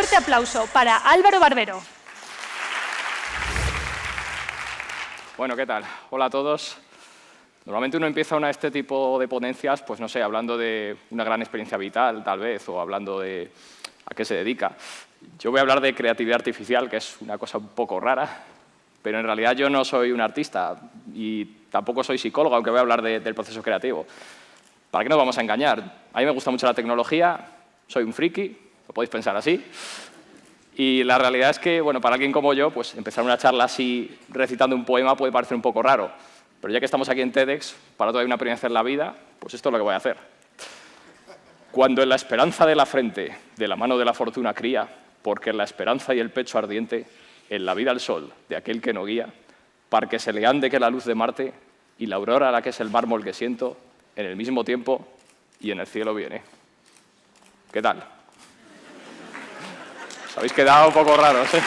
fuerte aplauso para Álvaro Barbero. Bueno, ¿qué tal? Hola a todos. Normalmente uno empieza este tipo de ponencias, pues no sé, hablando de una gran experiencia vital, tal vez, o hablando de a qué se dedica. Yo voy a hablar de creatividad artificial, que es una cosa un poco rara, pero en realidad yo no soy un artista y tampoco soy psicólogo, aunque voy a hablar del proceso creativo. ¿Para qué nos vamos a engañar? A mí me gusta mucho la tecnología, soy un friki, lo podéis pensar así. Y la realidad es que, bueno, para alguien como yo, pues empezar una charla así recitando un poema puede parecer un poco raro. Pero ya que estamos aquí en TEDx, para todavía una experiencia en la vida, pues esto es lo que voy a hacer. Cuando en la esperanza de la frente, de la mano de la fortuna cría, porque en la esperanza y el pecho ardiente, en la vida el sol de aquel que no guía, para que se le ande que la luz de Marte y la aurora la que es el mármol que siento, en el mismo tiempo y en el cielo viene. ¿Qué tal? Os habéis quedado un poco raros, ¿eh?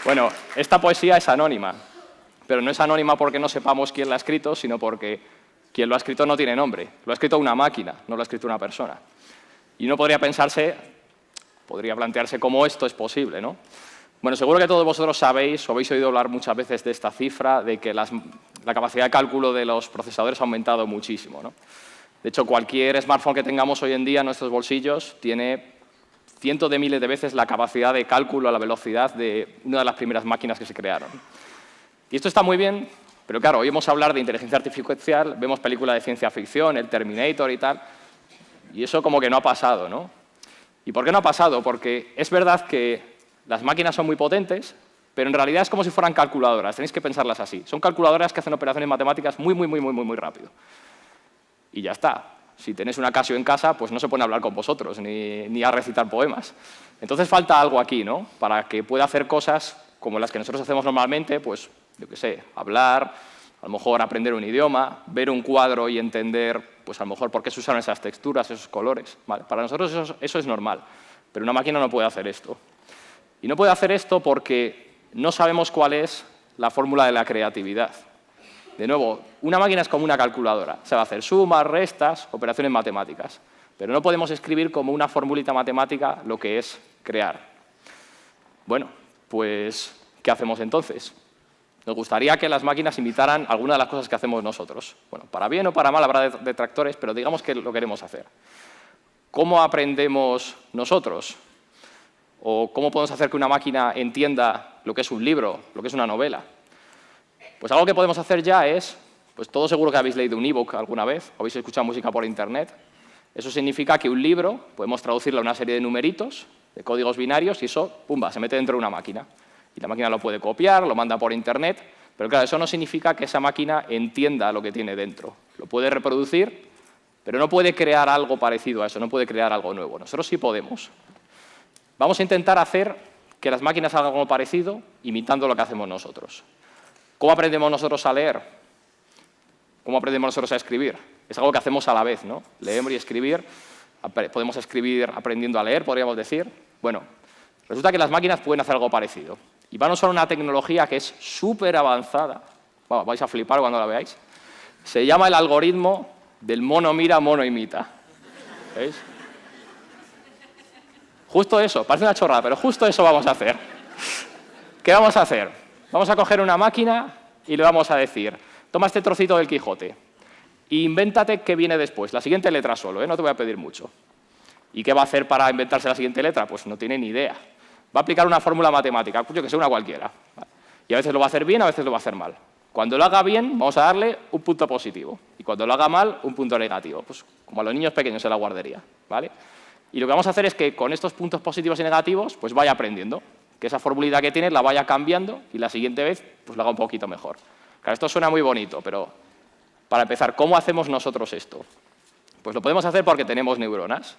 Bueno, esta poesía es anónima, pero no es anónima porque no sepamos quién la ha escrito, sino porque quien lo ha escrito no tiene nombre. Lo ha escrito una máquina, no lo ha escrito una persona. Y uno podría plantearse cómo esto es posible, ¿no? Bueno, seguro que todos vosotros sabéis o habéis oído hablar muchas veces de esta cifra, de que la capacidad de cálculo de los procesadores ha aumentado muchísimo, ¿no? De hecho, cualquier smartphone que tengamos hoy en día en nuestros bolsillos tiene cientos de miles de veces la capacidad de cálculo a la velocidad de una de las primeras máquinas que se crearon. Y esto está muy bien, pero claro, oímos hablar de inteligencia artificial, vemos películas de ciencia ficción, el Terminator y tal, y eso como que no ha pasado, ¿no? ¿Y por qué no ha pasado? Porque es verdad que las máquinas son muy potentes, pero en realidad es como si fueran calculadoras, tenéis que pensarlas así. Son calculadoras que hacen operaciones matemáticas muy rápido. Y ya está. Si tenéis una Casio en casa, pues no se pone a hablar con vosotros, ni a recitar poemas. Entonces falta algo aquí, ¿no? Para que pueda hacer cosas como las que nosotros hacemos normalmente, pues, yo qué sé, hablar, a lo mejor aprender un idioma, ver un cuadro y entender, pues a lo mejor por qué se usaron esas texturas, esos colores. ¿Vale? Para nosotros eso es normal, pero una máquina no puede hacer esto. Y no puede hacer esto porque no sabemos cuál es la fórmula de la creatividad. De nuevo, una máquina es como una calculadora. Se va a hacer sumas, restas, operaciones matemáticas. Pero no podemos escribir como una formulita matemática lo que es crear. Bueno, pues, ¿qué hacemos entonces? Nos gustaría que las máquinas imitaran algunas de las cosas que hacemos nosotros. Bueno, para bien o para mal habrá detractores, pero digamos que lo queremos hacer. ¿Cómo aprendemos nosotros? ¿O cómo podemos hacer que una máquina entienda lo que es un libro, lo que es una novela? Pues algo que podemos hacer ya es, pues todo seguro que habéis leído un ebook alguna vez, o habéis escuchado música por internet. Eso significa que un libro podemos traducirlo a una serie de numeritos, de códigos binarios, y eso, pumba, se mete dentro de una máquina. Y la máquina lo puede copiar, lo manda por internet, pero claro, eso no significa que esa máquina entienda lo que tiene dentro. Lo puede reproducir, pero no puede crear algo parecido a eso, no puede crear algo nuevo. Nosotros sí podemos. Vamos a intentar hacer que las máquinas hagan algo parecido, imitando lo que hacemos nosotros. ¿Cómo aprendemos nosotros a leer? ¿Cómo aprendemos nosotros a escribir? Es algo que hacemos a la vez, ¿no? Leemos y escribir. Podemos escribir aprendiendo a leer, podríamos decir. Bueno, resulta que las máquinas pueden hacer algo parecido. Y van a usar una tecnología que es súper avanzada. Bueno, vais a flipar cuando la veáis. Se llama el algoritmo del mono mira, mono imita. ¿Veis? Justo eso, parece una chorrada, pero justo eso vamos a hacer. ¿Qué vamos a hacer? Vamos a coger una máquina y le vamos a decir, toma este trocito del Quijote e invéntate qué viene después, la siguiente letra solo, no te voy a pedir mucho. ¿Y qué va a hacer para inventarse la siguiente letra? Pues no tiene ni idea. Va a aplicar una fórmula matemática, yo que sé, una cualquiera. Y a veces lo va a hacer bien, a veces lo va a hacer mal. Cuando lo haga bien, vamos a darle un punto positivo. Y cuando lo haga mal, un punto negativo. Pues como a los niños pequeños en la guardería, ¿vale? Y lo que vamos a hacer es que con estos puntos positivos y negativos, pues vaya aprendiendo. Que esa formulita que tiene la vaya cambiando y la siguiente vez pues lo haga un poquito mejor. Claro, esto suena muy bonito, pero para empezar, ¿cómo hacemos nosotros esto? Pues lo podemos hacer porque tenemos neuronas.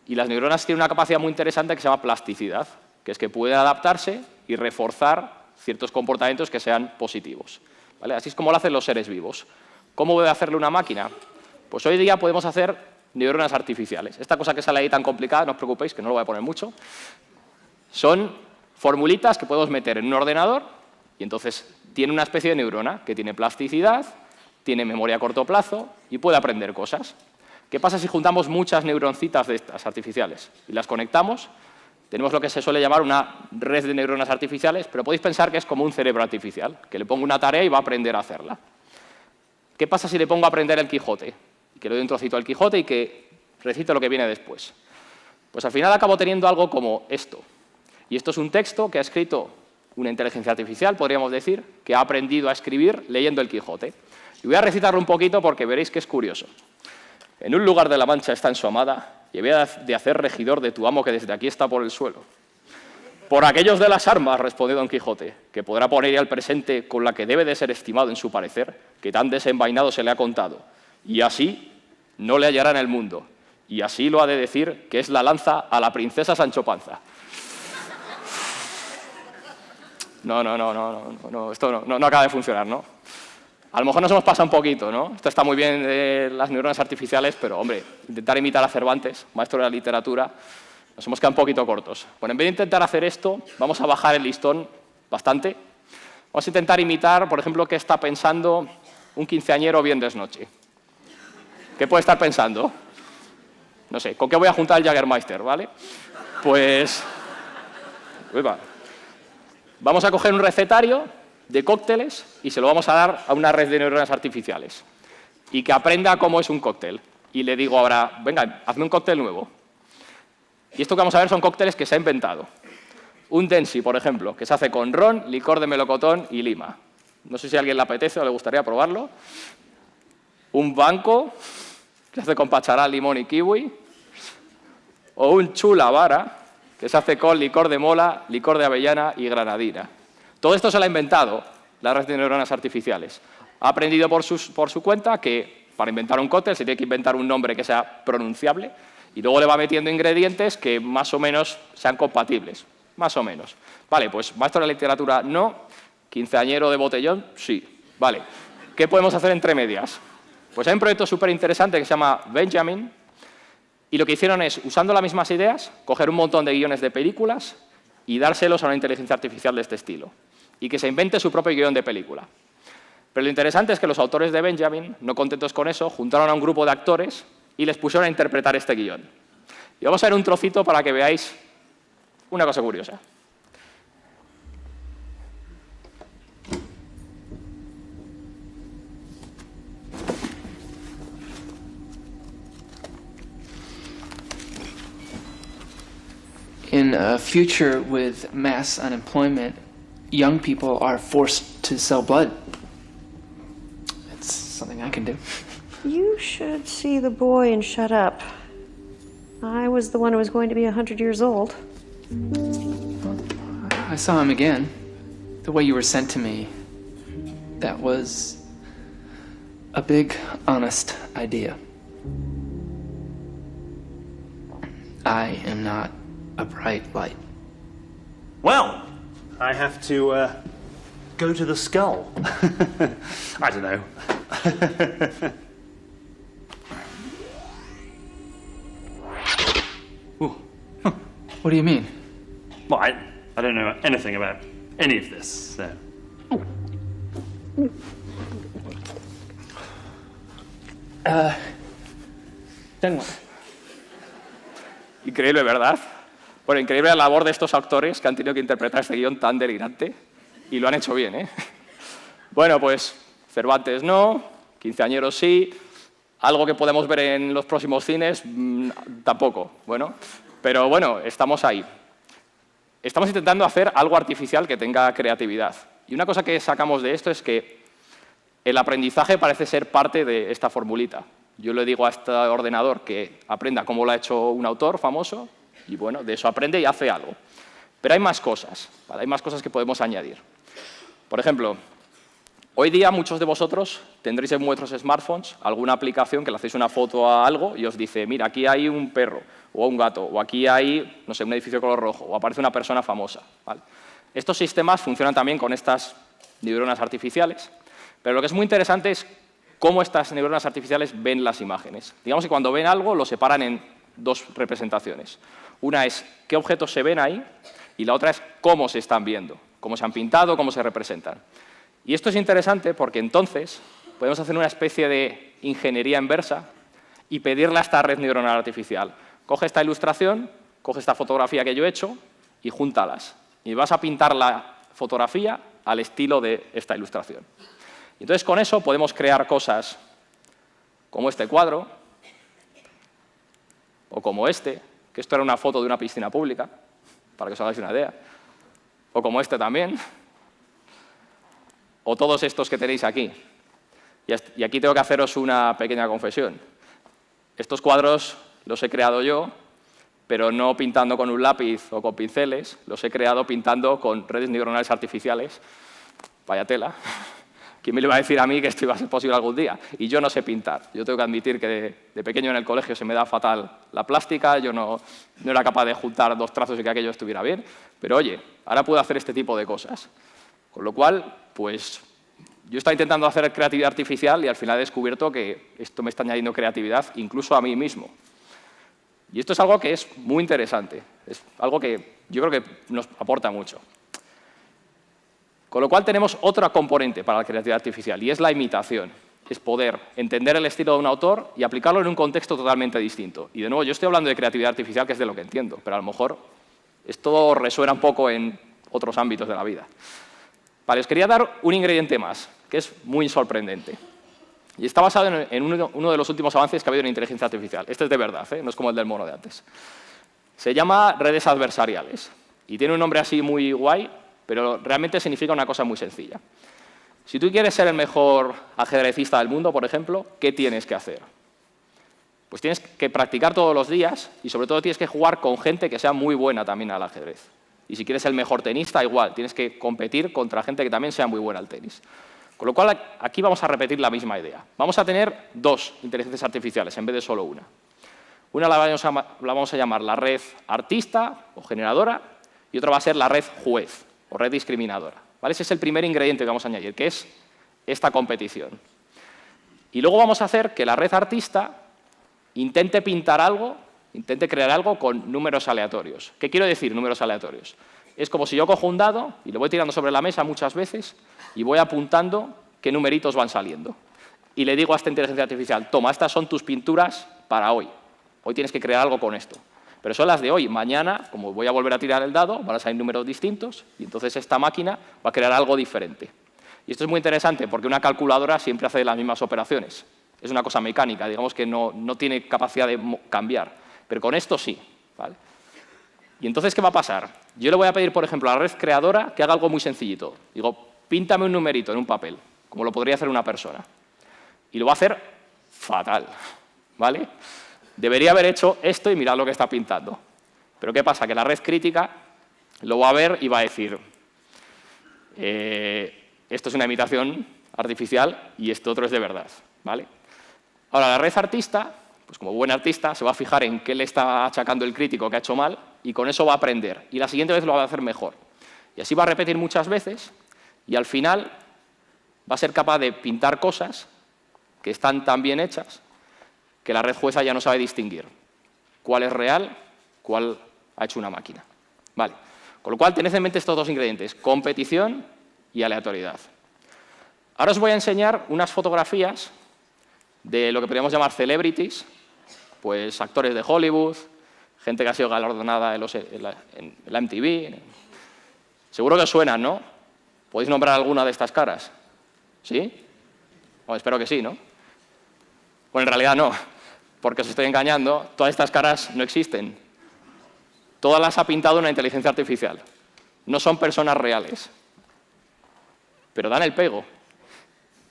Y las neuronas tienen una capacidad muy interesante que se llama plasticidad, que es que pueden adaptarse y reforzar ciertos comportamientos que sean positivos. ¿Vale? Así es como lo hacen los seres vivos. ¿Cómo puede hacerlo una máquina? Pues hoy día podemos hacer neuronas artificiales. Esta cosa que sale ahí tan complicada, no os preocupéis, que no lo voy a poner mucho. Son formulitas que podemos meter en un ordenador y entonces tiene una especie de neurona que tiene plasticidad, tiene memoria a corto plazo y puede aprender cosas. ¿Qué pasa si juntamos muchas neuroncitas de estas artificiales y las conectamos? Tenemos lo que se suele llamar una red de neuronas artificiales, pero podéis pensar que es como un cerebro artificial, que le pongo una tarea y va a aprender a hacerla. ¿Qué pasa si le pongo a aprender el Quijote? Y que le doy un trocito al Quijote y que recite lo que viene después. Pues al final acabo teniendo algo como esto. Y esto es un texto que ha escrito una inteligencia artificial, podríamos decir, que ha aprendido a escribir leyendo el Quijote. Y voy a recitarlo un poquito porque veréis que es curioso. En un lugar de la Mancha está en su amada, y había de hacer regidor de tu amo que desde aquí está por el suelo. Por aquellos de las armas, respondió Don Quijote, que podrá poner al presente con la que debe de ser estimado en su parecer, que tan desenvainado se le ha contado, y así no le hallará en el mundo, y así lo ha de decir que es la lanza a la princesa Sancho Panza. No, esto no acaba de funcionar, ¿no? A lo mejor nos hemos pasado un poquito, ¿no? Esto está muy bien de las neuronas artificiales, pero, hombre, intentar imitar a Cervantes, maestro de la literatura, nos hemos quedado un poquito cortos. Bueno, en vez de intentar hacer esto, vamos a bajar el listón bastante. Vamos a intentar imitar, por ejemplo, qué está pensando un quinceañero viernes noche. ¿Qué puede estar pensando? No sé, ¿con qué voy a juntar el Jägermeister, ¿vale? Pues... vamos a coger un recetario de cócteles y se lo vamos a dar a una red de neuronas artificiales y que aprenda cómo es un cóctel. Y le digo ahora, venga, hazme un cóctel nuevo. Y esto que vamos a ver son cócteles que se ha inventado. Un Densi, por ejemplo, que se hace con ron, licor de melocotón y lima. No sé si a alguien le apetece o le gustaría probarlo. Un Banco, que se hace con pacharán, limón y kiwi. O un Chula Vara, que se hace con licor de mola, licor de avellana y granadina. Todo esto se lo ha inventado la red de neuronas artificiales. Ha aprendido por su cuenta que para inventar un cóctel se tiene que inventar un nombre que sea pronunciable y luego le va metiendo ingredientes que más o menos sean compatibles. Más o menos. Vale, pues maestro de la literatura no, quinceañero de botellón sí. Vale, ¿qué podemos hacer entre medias? Pues hay un proyecto súper interesante que se llama Benjamin y lo que hicieron es, usando las mismas ideas, coger un montón de guiones de películas y dárselos a una inteligencia artificial de este estilo y que se invente su propio guión de película. Pero lo interesante es que los autores de Benjamin, no contentos con eso, juntaron a un grupo de actores y les pusieron a interpretar este guión. Y vamos a ver un trocito para que veáis una cosa curiosa. In a future with mass unemployment, young people are forced to sell blood. It's something I can do. You should see the boy and shut up. I was the one who was going to be 100 years old. I saw him again. The way you were sent to me, that was a big, honest idea. I am not a bright light. Well, I have to go to the skull. I don't know. What do you mean? Well, I don't know anything about any of this, so... Then what? Increíble, ¿verdad? Bueno, increíble la labor de estos actores que han tenido que interpretar este guión tan delirante y lo han hecho bien, ¿eh? Bueno, pues Cervantes no, quinceañeros sí, algo que podemos ver en los próximos cines tampoco, bueno, pero bueno, estamos ahí. Estamos intentando hacer algo artificial que tenga creatividad. Y una cosa que sacamos de esto es que el aprendizaje parece ser parte de esta formulita. Yo le digo a este ordenador que aprenda cómo lo ha hecho un autor famoso y, bueno, de eso aprende y hace algo. Pero hay más cosas, ¿vale? Hay más cosas que podemos añadir. Por ejemplo, hoy día muchos de vosotros tendréis en vuestros smartphones alguna aplicación que le hacéis una foto a algo y os dice, mira, aquí hay un perro o un gato, o aquí hay, no sé, un edificio de color rojo, o aparece una persona famosa, ¿vale? Estos sistemas funcionan también con estas neuronas artificiales, pero lo que es muy interesante es cómo estas neuronas artificiales ven las imágenes. Digamos que cuando ven algo lo separan en dos representaciones. Una es qué objetos se ven ahí y la otra es cómo se están viendo, cómo se han pintado, cómo se representan. Y esto es interesante porque entonces podemos hacer una especie de ingeniería inversa y pedirle a esta red neuronal artificial, coge esta ilustración, coge esta fotografía que yo he hecho y júntalas. Y vas a pintar la fotografía al estilo de esta ilustración. Y entonces con eso podemos crear cosas como este cuadro, o como este, que esto era una foto de una piscina pública, para que os hagáis una idea, o como este también, o todos estos que tenéis aquí. Y aquí tengo que haceros una pequeña confesión. Estos cuadros los he creado yo, pero no pintando con un lápiz o con pinceles, los he creado pintando con redes neuronales artificiales. Vaya tela. ¿Quién me lo iba a decir a mí que esto iba a ser posible algún día? Y yo no sé pintar. Yo tengo que admitir que de pequeño en el colegio se me da fatal la plástica, yo no era capaz de juntar dos trazos y que aquello estuviera bien, pero oye, ahora puedo hacer este tipo de cosas. Con lo cual, pues, yo estaba intentando hacer creatividad artificial y al final he descubierto que esto me está añadiendo creatividad incluso a mí mismo. Y esto es algo que es muy interesante, es algo que yo creo que nos aporta mucho. Con lo cual tenemos otra componente para la creatividad artificial y es la imitación. Es poder entender el estilo de un autor y aplicarlo en un contexto totalmente distinto. Y de nuevo, yo estoy hablando de creatividad artificial, que es de lo que entiendo, pero a lo mejor esto resuena un poco en otros ámbitos de la vida. Vale, os quería dar un ingrediente más, que es muy sorprendente. Y está basado en uno de los últimos avances que ha habido en inteligencia artificial. Este es de verdad, no es como el del mono de antes. Se llama redes adversariales. Y tiene un nombre así muy guay, pero realmente significa una cosa muy sencilla. Si tú quieres ser el mejor ajedrecista del mundo, por ejemplo, ¿qué tienes que hacer? Pues tienes que practicar todos los días y sobre todo tienes que jugar con gente que sea muy buena también al ajedrez. Y si quieres ser el mejor tenista, igual, tienes que competir contra gente que también sea muy buena al tenis. Con lo cual, aquí vamos a repetir la misma idea. Vamos a tener dos inteligencias artificiales en vez de solo una. Una la vamos a llamar la red artista o generadora y otra va a ser la red juez o red discriminadora. ¿Vale? Ese es el primer ingrediente que vamos a añadir, que es esta competición. Y luego vamos a hacer que la red artista intente pintar algo, intente crear algo con números aleatorios. ¿Qué quiero decir, números aleatorios? Es como si yo cojo un dado y lo voy tirando sobre la mesa muchas veces y voy apuntando qué numeritos van saliendo. Y le digo a esta inteligencia artificial, toma, estas son tus pinturas para hoy. Hoy tienes que crear algo con esto. Pero son las de hoy. Mañana, como voy a volver a tirar el dado, van a salir números distintos y entonces esta máquina va a crear algo diferente. Y esto es muy interesante porque una calculadora siempre hace las mismas operaciones. Es una cosa mecánica, digamos que no tiene capacidad de cambiar. Pero con esto sí. ¿Vale? Y entonces, ¿qué va a pasar? Yo le voy a pedir, por ejemplo, a la red creadora que haga algo muy sencillito. Digo, píntame un numerito en un papel, como lo podría hacer una persona. Y lo va a hacer fatal. ¿Vale? Debería haber hecho esto y mirad lo que está pintando. Pero ¿qué pasa? Que la red crítica lo va a ver y va a decir, esto es una imitación artificial y esto otro es de verdad. ¿Vale? Ahora, la red artista, pues como buen artista, se va a fijar en qué le está achacando el crítico que ha hecho mal y con eso va a aprender. Y la siguiente vez lo va a hacer mejor. Y así va a repetir muchas veces y al final va a ser capaz de pintar cosas que están tan bien hechas que la red jueza ya no sabe distinguir cuál es real, cuál ha hecho una máquina. Vale. Con lo cual, tened en mente estos dos ingredientes, competición y aleatoriedad. Ahora os voy a enseñar unas fotografías de lo que podríamos llamar celebrities, pues actores de Hollywood, gente que ha sido galardonada en la MTV. Seguro que os suenan, ¿no? ¿Podéis nombrar alguna de estas caras? ¿Sí? Bueno, espero que sí, ¿no? Bueno, en realidad no, porque os estoy engañando, todas estas caras no existen. Todas las ha pintado una inteligencia artificial. No son personas reales, pero dan el pego.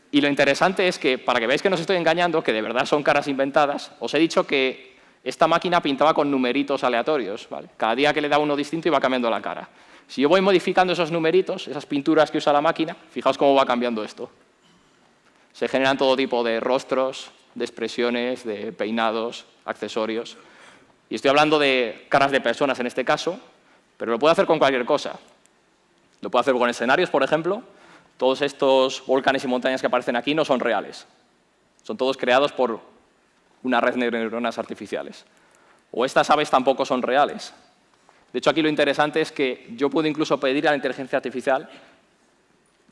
Y lo interesante es que, para que veáis que no os estoy engañando, que de verdad son caras inventadas, os he dicho que esta máquina pintaba con numeritos aleatorios. ¿Vale? Cada día que le da uno distinto iba cambiando la cara. Si yo voy modificando esos numeritos, esas pinturas que usa la máquina, fijaos cómo va cambiando esto. Se generan todo tipo de rostros, de expresiones, de peinados, accesorios. Y estoy hablando de caras de personas en este caso, pero lo puedo hacer con cualquier cosa. Lo puedo hacer con escenarios, por ejemplo. Todos estos volcanes y montañas que aparecen aquí no son reales. Son todos creados por una red de neuronas artificiales. O estas aves tampoco son reales. De hecho, aquí lo interesante es que yo puedo incluso pedir a la inteligencia artificial,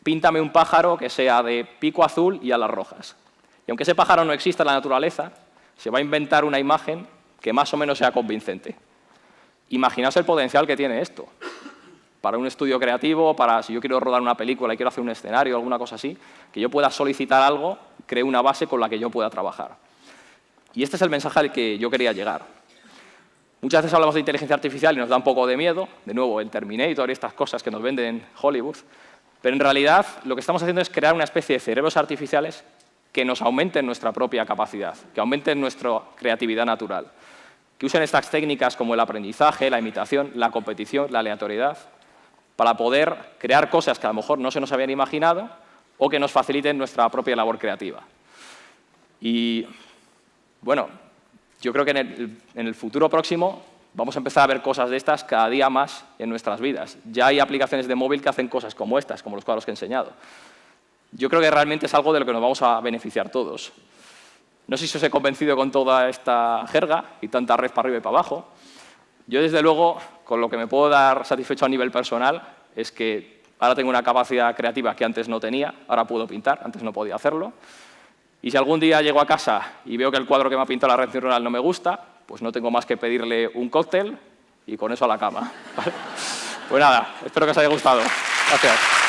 píntame un pájaro que sea de pico azul y alas rojas. Y aunque ese pájaro no exista en la naturaleza, se va a inventar una imagen que más o menos sea convincente. Imaginaos el potencial que tiene esto. Para un estudio creativo, para si yo quiero rodar una película y quiero hacer un escenario o alguna cosa así, que yo pueda solicitar algo, cree una base con la que yo pueda trabajar. Y este es el mensaje al que yo quería llegar. Muchas veces hablamos de inteligencia artificial y nos da un poco de miedo, de nuevo, el Terminator y estas cosas que nos venden Hollywood, pero en realidad lo que estamos haciendo es crear una especie de cerebros artificiales que nos aumenten nuestra propia capacidad, que aumenten nuestra creatividad natural, que usen estas técnicas como el aprendizaje, la imitación, la competición, la aleatoriedad, para poder crear cosas que a lo mejor no se nos habían imaginado o que nos faciliten nuestra propia labor creativa. Y, bueno, yo creo que en el futuro próximo vamos a empezar a ver cosas de estas cada día más en nuestras vidas. Ya hay aplicaciones de móvil que hacen cosas como estas, como los cuadros que he enseñado. Yo creo que realmente es algo de lo que nos vamos a beneficiar todos. No sé si os he convencido con toda esta jerga y tanta red para arriba y para abajo. Yo, desde luego, con lo que me puedo dar satisfecho a nivel personal es que ahora tengo una capacidad creativa que antes no tenía, ahora puedo pintar, antes no podía hacerlo. Y si algún día llego a casa y veo que el cuadro que me ha pintado la red neuronal no me gusta, pues no tengo más que pedirle un cóctel y con eso a la cama. ¿Vale? Pues nada, espero que os haya gustado. Gracias.